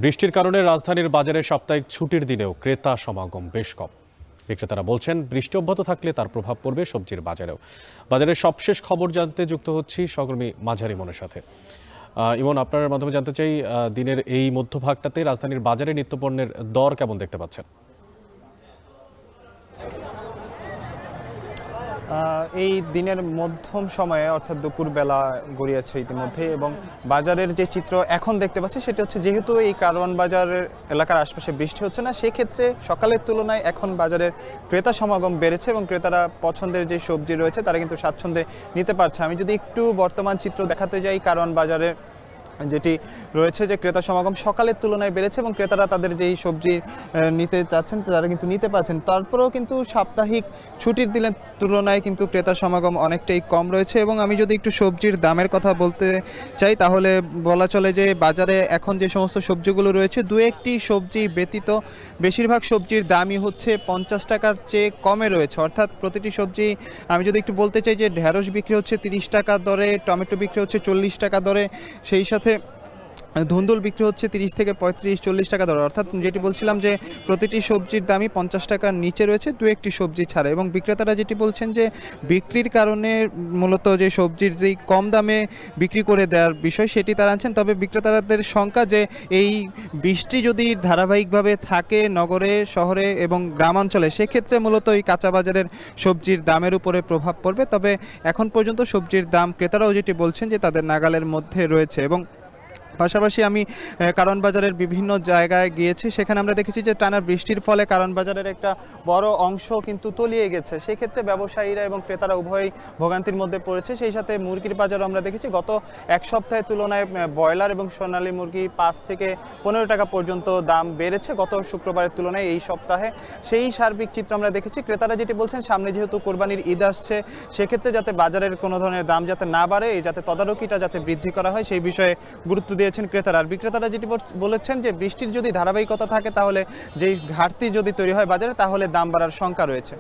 বৃষ্টির কারণে রাজধানীর বাজারে সাপ্তাহিক ছুটির দিনেও ক্রেতা সমাগম বেশ কম। বিক্রেতারা বলছেন, বৃষ্টি অব্যাহত থাকলে তার প্রভাব পড়বে সবজির বাজারেও। বাজারের সবশেষ খবর জানতে যুক্ত হচ্ছি সহকর্মী মাঝারি ইমনের সাথে। ইমন, আপনার মাধ্যমে জানতে চাই, দিনের এই মধ্যভাগটাতে রাজধানীর বাজারে নিত্যপণ্যের দর কেমন দেখতে পাচ্ছেন? এই দিনের মধ্যম সময়ে অর্থাৎ দুপুরবেলা গড়িয়েছে ইতিমধ্যে, এবং বাজারের যে চিত্র এখন দেখতে পাচ্ছি সেটা হচ্ছে, যেহেতু এই কারওয়ান বাজারের এলাকার আশপাশে বৃষ্টি হচ্ছে না, সেক্ষেত্রে সকালের তুলনায় এখন বাজারের ক্রেতা সমাগম বেড়েছে এবং ক্রেতারা পছন্দের যে সবজি রয়েছে তারা কিন্তু স্বাচ্ছন্দ্যে নিতে পারছে। আমি যদি একটু বর্তমান চিত্র দেখাতে যাই, কারওয়ান বাজারের যেটি রয়েছে, যে ক্রেতা সমাগম সকালের তুলনায় বেড়েছে এবং ক্রেতারা তাদের যেই সবজি নিতে চাচ্ছেন তারা কিন্তু নিতে পারছেন। তারপরেও কিন্তু সাপ্তাহিক ছুটির দিনের তুলনায় কিন্তু ক্রেতা সমাগম অনেকটাই কম রয়েছে। এবং আমি যদি একটু সবজির দামের কথা বলতে চাই, তাহলে বলা চলে যে বাজারে এখন যে সমস্ত সবজিগুলো রয়েছে, দু একটি সবজি ব্যতীত বেশিরভাগ সবজির দামই হচ্ছে 50 টাকার চেয়ে কমে রয়েছে। অর্থাৎ প্রতিটি সবজি, আমি যদি একটু বলতে চাই যে ঢেঁড়স বিক্রি হচ্ছে 30 টাকা দরে, টমেটো বিক্রি হচ্ছে 40 টাকা দরে, সেই সাথে ধুন্দুল বিক্রি হচ্ছে 30 থেকে 35-40 টাকা দরে। অর্থাৎ যেটি বলছিলাম যে প্রতিটি সবজির দামই 50 টাকার নিচে রয়েছে, দু একটি সবজি ছাড়া। এবং বিক্রেতারা যেটি বলছেন যে বিক্রির কারণে মূলত যে সবজির যেই কম দামে বিক্রি করে দেওয়ার বিষয় সেটি তারা আনছেন। তবে বিক্রেতাদের শঙ্কা যে এই বৃষ্টি যদি ধারাবাহিকভাবে থাকে নগরে, শহরে এবং গ্রামাঞ্চলে, সেক্ষেত্রে মূলত এই কাঁচা বাজারের সবজির দামের উপরে প্রভাব পড়বে। তবে এখন পর্যন্ত সবজির দাম ক্রেতারাও যেটি বলছেন যে তাদের নাগালের মধ্যে রয়েছে। এবং পাশাপাশি আমি কারওয়ান বাজারের বিভিন্ন জায়গায় গিয়েছি, সেখানে আমরা দেখেছি যে টানা বৃষ্টির ফলে কারওয়ান বাজারের একটা বড় অংশ কিন্তু তলিয়ে গেছে। সেক্ষেত্রে ব্যবসায়ীরা এবং ক্রেতারা উভয়ই ভোগান্তির মধ্যে পড়েছে। সেই সাথে মুরগির বাজারও আমরা দেখেছি গত এক সপ্তাহের তুলনায় ব্রয়লার এবং সোনালী মুরগি 5 থেকে 15 টাকা পর্যন্ত দাম বেড়েছে গত শুক্রবারের তুলনায় এই সপ্তাহে। সেই সার্বিক চিত্র আমরা দেখেছি। ক্রেতারা যেটি বলছেন, সামনে যেহেতু কোরবানির ঈদ আসছে, সেক্ষেত্রে যাতে বাজারের কোনো ধরনের দাম যাতে না বাড়ে, যাতে তদারকিটা যাতে বৃদ্ধি করা হয়, সেই বিষয়ে গুরুত্ব দিয়েছেন ক্রেতারা। আর বিক্রেতারা যেটি বলেছেন যে বৃষ্টির যদি ধারাবাহিকতা থাকে, তাহলে যেই ঘাটতি যদি তৈরি হয় বাজারে, তাহলে দাম বাড়ার শঙ্কা রয়েছে।